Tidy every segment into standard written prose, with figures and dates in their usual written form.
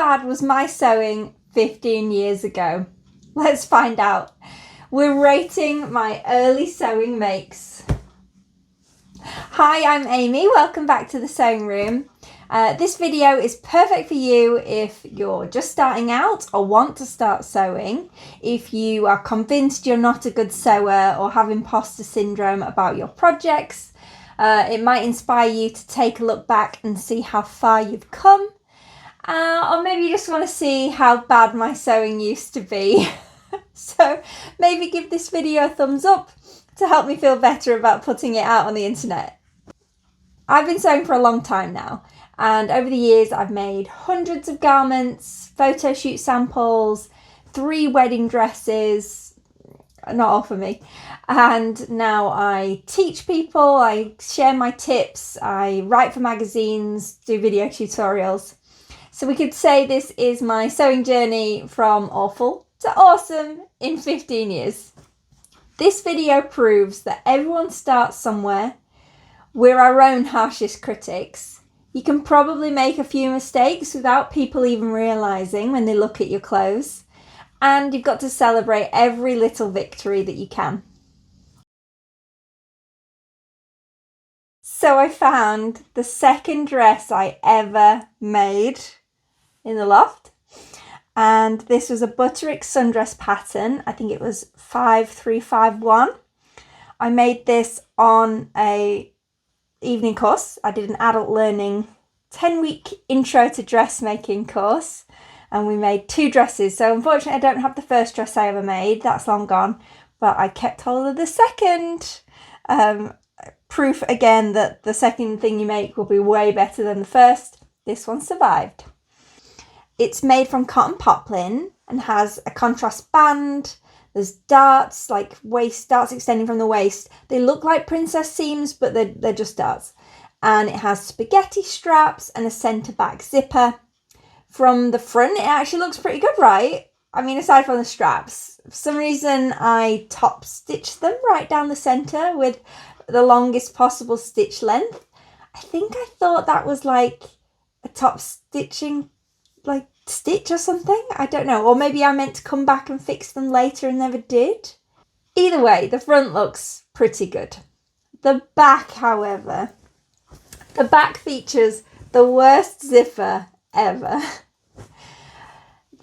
bad was my sewing 15 years ago? Let's find out. We're rating my early sewing makes. Hi, I'm Amy. Welcome back to the sewing room. This video is perfect for you if you're just starting out or want to start sewing, if you are convinced you're not a good sewer or have imposter syndrome about your projects. It might inspire you to take a look back and see how far you've come. Or maybe you just want to see how bad my sewing used to be. So maybe give this video a thumbs up to help me feel better about putting it out on the internet. I've been sewing for a long time now, and over the years I've made hundreds of garments, photo shoot samples, 3 wedding dresses, not all for me, and now I teach people, I share my tips, I write for magazines, do video tutorials. So we could say this is my sewing journey from awful to awesome in 15 years. This video proves that everyone starts somewhere. We're our own harshest critics. You can probably make a few mistakes without people even realising when they look at your clothes. And you've got to celebrate every little victory that you can. So I found the second dress I ever made in the loft. And this was a Butterick sundress pattern. I think it was 5351. I made this on a evening course. I did an adult learning 10-week intro to dressmaking course, and we made 2 dresses. So unfortunately I don't have the first dress I ever made, that's long gone, but I kept hold of the second. Proof again that the second thing you make will be way better than the first. This one survived. It's made from cotton poplin and has a contrast band. There's darts, like waist darts extending from the waist. They look like princess seams, but they're just darts. And it has spaghetti straps and a centre back zipper. From the front, it actually looks pretty good, right? I mean, aside from the straps. For some reason, I top stitched them right down the centre with the longest possible stitch length. I think I thought that was like a top stitching like stitch or something, I don't know, or maybe I meant to come back and fix them later and never did. Either way, the front looks pretty good. The back, however, the back features the worst zipper ever.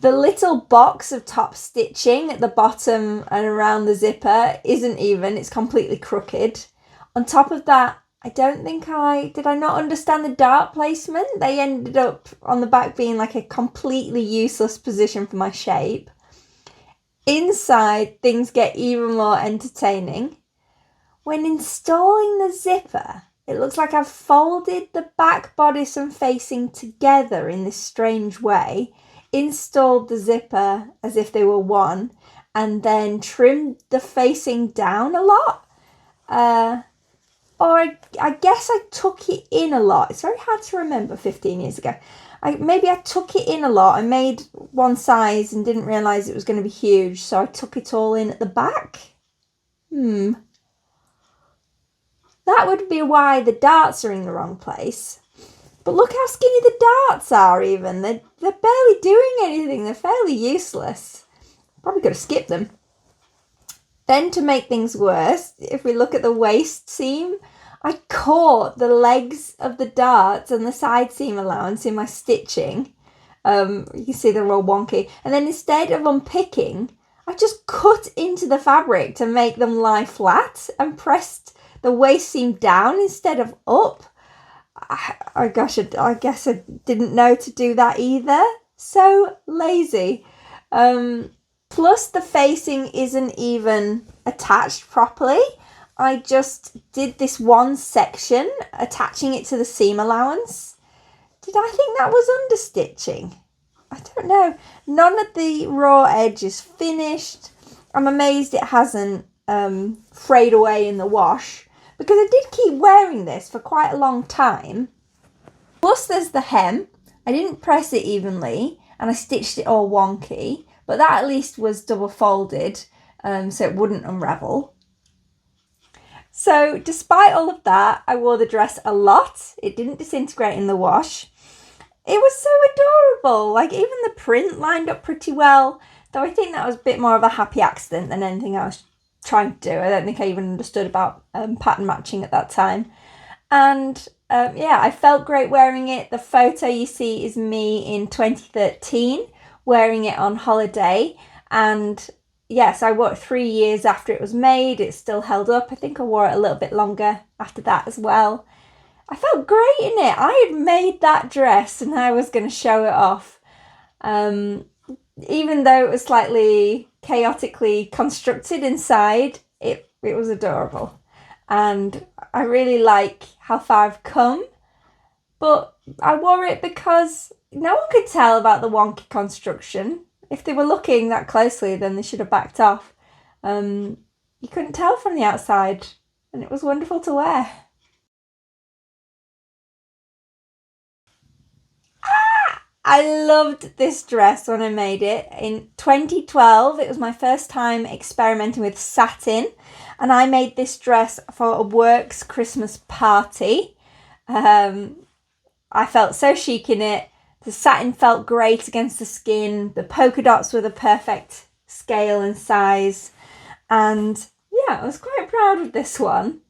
The little box of top stitching at the bottom and around the zipper isn't even, it's completely crooked. On top of that, I don't think did I not understand the dart placement? They ended up on the back being like a completely useless position for my shape. Inside, things get even more entertaining. When installing the zipper, it looks like I've folded the back bodice and facing together in this strange way, installed the zipper as if they were one, and then trimmed the facing down a lot. Or I guess I tuck it in a lot. It's very hard to remember 15 years ago. Maybe I tuck it in a lot. I made one size and didn't realise it was going to be huge, so I tuck it all in at the back. That would be why the darts are in the wrong place. But look how skinny the darts are even. They're barely doing anything. They're fairly useless. Probably could have skipped them. Then to make things worse, if we look at the waist seam, I caught the legs of the darts and the side seam allowance in my stitching. You can see they're all wonky. And then instead of unpicking, I just cut into the fabric to make them lie flat and pressed the waist seam down instead of up. I guess I didn't know to do that either. So lazy. Plus the facing isn't even attached properly. I just did this one section, attaching it to the seam allowance. Did I think that was understitching? I don't know. None of the raw edge is finished. I'm amazed it hasn't frayed away in the wash, because I did keep wearing this for quite a long time. Plus there's the hem. I didn't press it evenly and I stitched it all wonky. But that at least was double folded, so it wouldn't unravel. So despite all of that, I wore the dress a lot. It didn't disintegrate in the wash. it was so adorable. Like, even the print lined up pretty well, though I think that was a bit more of a happy accident than anything I was trying to do. I don't think I even understood about pattern matching at that time. And yeah, I felt great wearing it. The photo you see is me in 2013 wearing it on holiday. And yes, I wore it 3 years after it was made. It still held up. I think I wore it a little bit longer after that as well. I felt great in it. I had made that dress and I was going to show it off. Even though it was slightly chaotically constructed inside, it was adorable. And I really like how far I've come. But I wore it because no one could tell about the wonky construction. If they were looking that closely, then they should have backed off. You couldn't tell from the outside, and it was wonderful to wear. I loved this dress when I made it. In 2012, it was my first time experimenting with satin, and I made this dress for a work's Christmas party. I felt so chic in it. The satin felt great against the skin. The polka dots were the perfect scale and size. And yeah, I was quite proud of this one.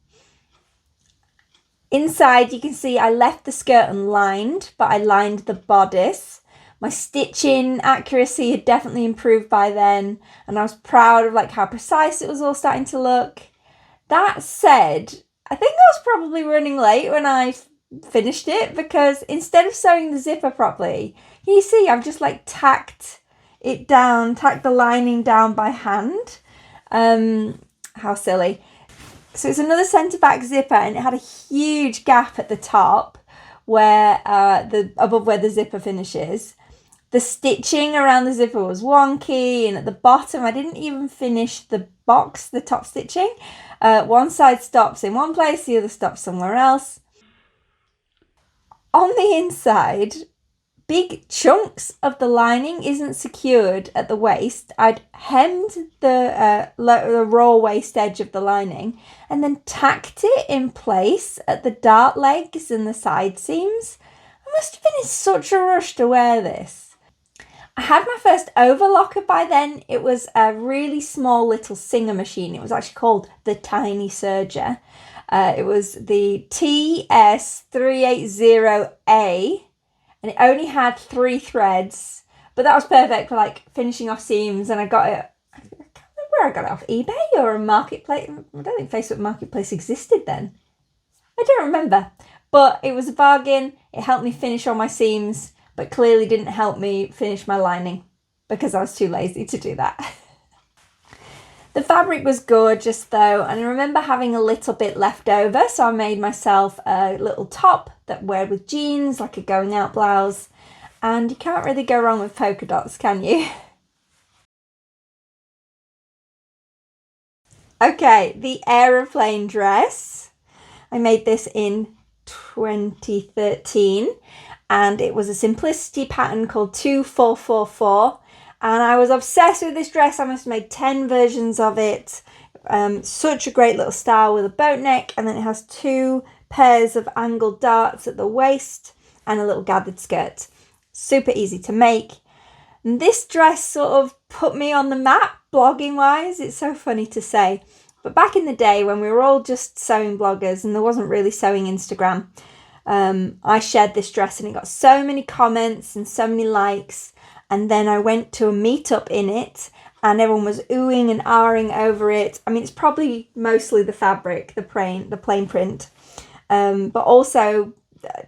Inside, you can see I left the skirt unlined, but I lined the bodice. My stitching accuracy had definitely improved by then, and I was proud of like how precise it was all starting to look. That said, I think I was probably running late when I finished it, because instead of sewing the zipper properly, you see I've just like tacked the lining down by hand. How silly. So it's another centre back zipper, and it had a huge gap at the top where above where the zipper finishes. The stitching around the zipper was wonky, and at the bottom I didn't even finish the box, the top stitching. One side stops in one place, the other stops somewhere else. On the inside, big chunks of the lining isn't secured at the waist. I'd hemmed the raw waist edge of the lining and then tacked it in place at the dart legs and the side seams. I must have been in such a rush to wear this. I had my first overlocker by then. It was a really small little Singer machine. It was actually called the Tiny Serger. It was the TS380A. And it only had 3 threads, but that was perfect for like finishing off seams. And I got it, I can't remember where I got it, off eBay or a marketplace. I don't think Facebook Marketplace existed then. I don't remember, but it was a bargain. It helped me finish all my seams, but clearly didn't help me finish my lining because I was too lazy to do that. The fabric was gorgeous though, and I remember having a little bit left over, so I made myself a little top that wear with jeans, like a going out blouse, and you can't really go wrong with polka dots, can you? Okay, the aeroplane dress. I made this in 2013, and it was a simplicity pattern called 2444. And I was obsessed with this dress. I must have made 10 versions of it. Such a great little style with a boat neck. And then it has 2 pairs of angled darts at the waist and a little gathered skirt. Super easy to make. And this dress sort of put me on the map, blogging wise. It's so funny to say. But back in the day when we were all just sewing bloggers and there wasn't really sewing Instagram, I shared this dress and it got so many comments and so many likes. And then I went to a meetup in it and everyone was oohing and ahhing over it. I mean, it's probably mostly the fabric, the plain print. But also,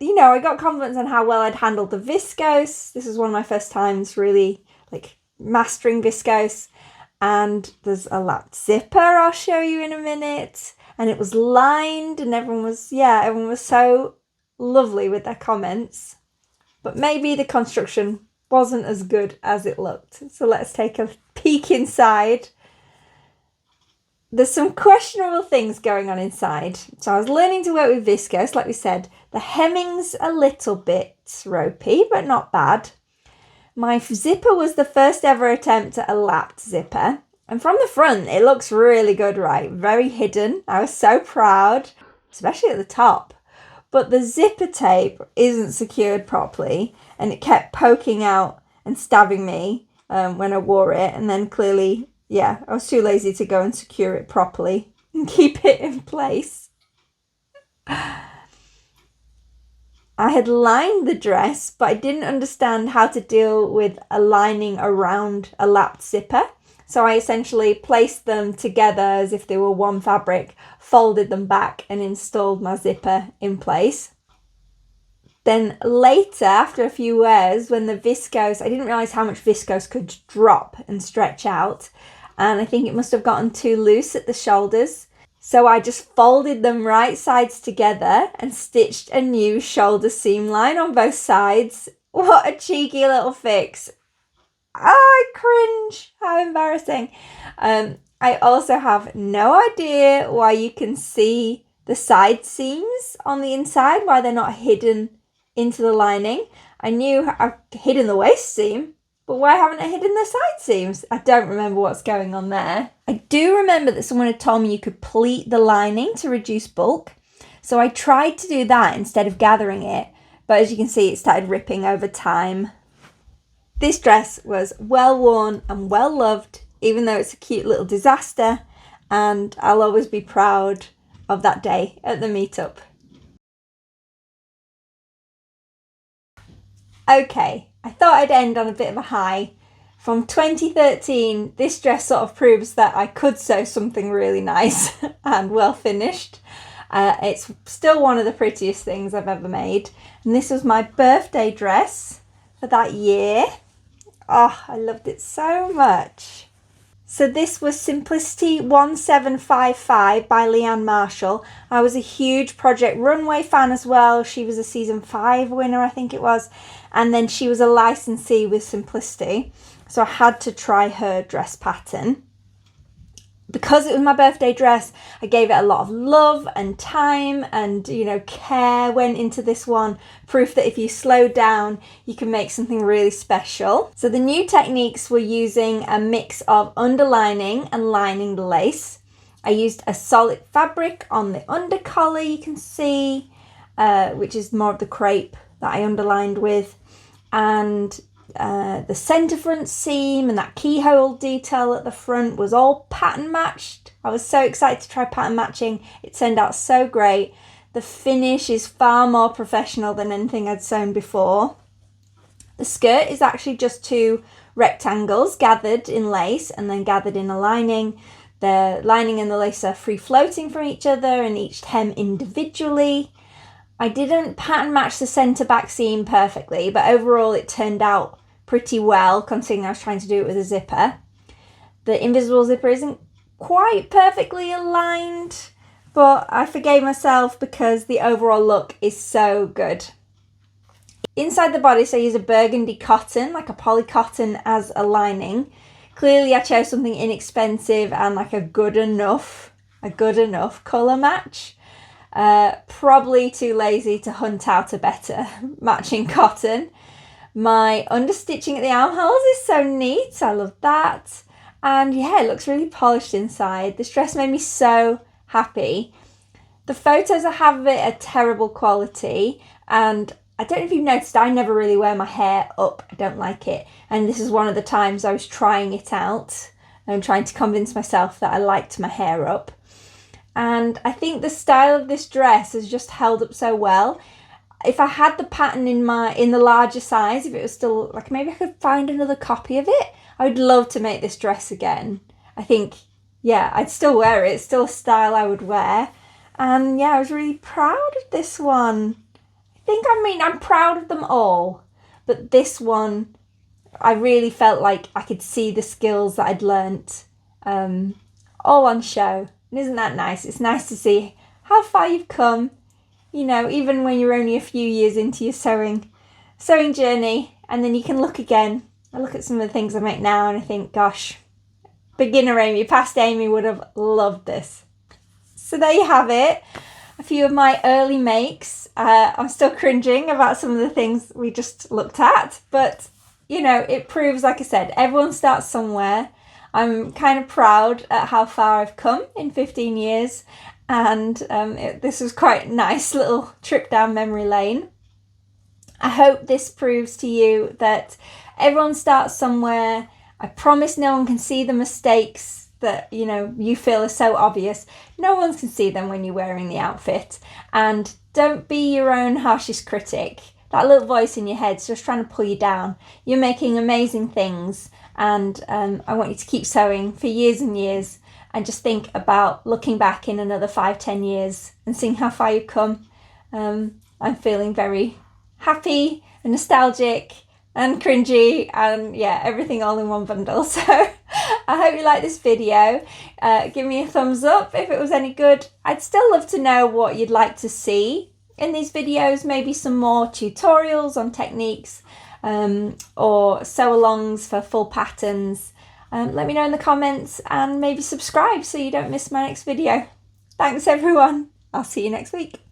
you know, I got compliments on how well I'd handled the viscose. This was one of my first times really like mastering viscose. And there's a lap zipper I'll show you in a minute. And it was lined and everyone was so lovely with their comments. But maybe the construction wasn't as good as it looked. So let's take a peek inside. There's some questionable things going on inside. So I was learning to work with viscose, like we said. The hemming's a little bit ropey, but not bad. My zipper was the first ever attempt at a lapped zipper. And from the front, it looks really good, right? Very hidden. I was so proud, especially at the top. But the zipper tape isn't secured properly. and it kept poking out and stabbing me when I wore it. And then clearly, yeah, I was too lazy to go and secure it properly and keep it in place. I had lined the dress, but I didn't understand how to deal with a lining around a lapped zipper. So I essentially placed them together as if they were one fabric, folded them back and installed my zipper in place. Then later, after a few wears, when the viscose, I didn't realise how much viscose could drop and stretch out. And I think it must have gotten too loose at the shoulders. So I just folded them right sides together and stitched a new shoulder seam line on both sides. What a cheeky little fix. I cringe. How embarrassing. I also have no idea why you can see the side seams on the inside, why they're not hidden into the lining. I knew I've hidden the waist seam, but why haven't I hidden the side seams? I don't remember what's going on there. I do remember that someone had told me you could pleat the lining to reduce bulk. So I tried to do that instead of gathering it. But as you can see, it started ripping over time. This dress was well worn and well loved, even though it's a cute little disaster. And I'll always be proud of that day at the meetup. Okay, I thought I'd end on a bit of a high. From 2013, this dress sort of proves that I could sew something really nice and well finished. It's still one of the prettiest things I've ever made. And this was my birthday dress for that year. Oh, I loved it so much. So this was Simplicity 1755 by Leanne Marshall. I was a huge Project Runway fan as well. She was a season 5 winner, I think it was. And then she was a licensee with Simplicity. So I had to try her dress pattern. Because it was my birthday dress, I gave it a lot of love and time and, care went into this one. Proof that if you slow down, you can make something really special. So the new techniques were using a mix of underlining and lining the lace. I used a solid fabric on the undercollar, you can see, which is more of the crepe that I underlined with. And the centre front seam and that keyhole detail at the front was all pattern matched. I was so excited to try pattern matching. It turned out so great. The finish is far more professional than anything I'd sewn before. The skirt is actually just 2 rectangles gathered in lace and then gathered in a lining. The lining and the lace are free floating from each other and each hem individually. I didn't pattern match the centre back seam perfectly, but overall it turned out pretty well, considering I was trying to do it with a zipper. The invisible zipper isn't quite perfectly aligned, but I forgave myself because the overall look is so good. Inside the bodice I use a burgundy cotton, like a poly cotton, as a lining. Clearly I chose something inexpensive and like a good enough colour match. Probably too lazy to hunt out a better matching cotton. My understitching at the armholes is so neat. I love that. And yeah, it looks really polished inside. This dress made me so happy. The photos I have of it are terrible quality. And I don't know if you've noticed, I never really wear my hair up. I don't like it. And this is one of the times I was trying it out and trying to convince myself that I liked my hair up. And I think the style of this dress has just held up so well. If I had the pattern in the larger size, if it was still, like, maybe I could find another copy of it. I would love to make this dress again. I think, yeah, I'd still wear it. It's still a style I would wear. And yeah, I was really proud of this one. I'm proud of them all. But this one, I really felt like I could see the skills that I'd learnt all on show. And isn't that nice? It's nice to see how far you've come. Even when you're only a few years into your sewing journey, and then you can look again. I look at some of the things I make now and I think, gosh, beginner Amy, past Amy would have loved this. So there you have it. A few of my early makes. I'm still cringing about some of the things we just looked at, but it proves, like I said, everyone starts somewhere. I'm kind of proud at how far I've come in 15 years. And this was quite a nice little trip down memory lane. I hope this proves to you that everyone starts somewhere. I promise no one can see the mistakes that, you know, you feel are so obvious. No one can see them when you're wearing the outfit. And don't be your own harshest critic. That little voice in your head's just trying to pull you down. You're making amazing things, and I want you to keep sewing for years and years, and just think about looking back in another 5-10 years and seeing how far you've come. I'm feeling very happy and nostalgic and cringy, and yeah, everything all in one bundle. So I hope you like this video. Give me a thumbs up if it was any good. I'd still love to know what you'd like to see in these videos, maybe some more tutorials on techniques, or sew alongs for full patterns. Let me know in the comments, and maybe subscribe so you don't miss my next video. Thanks everyone. I'll see you next week.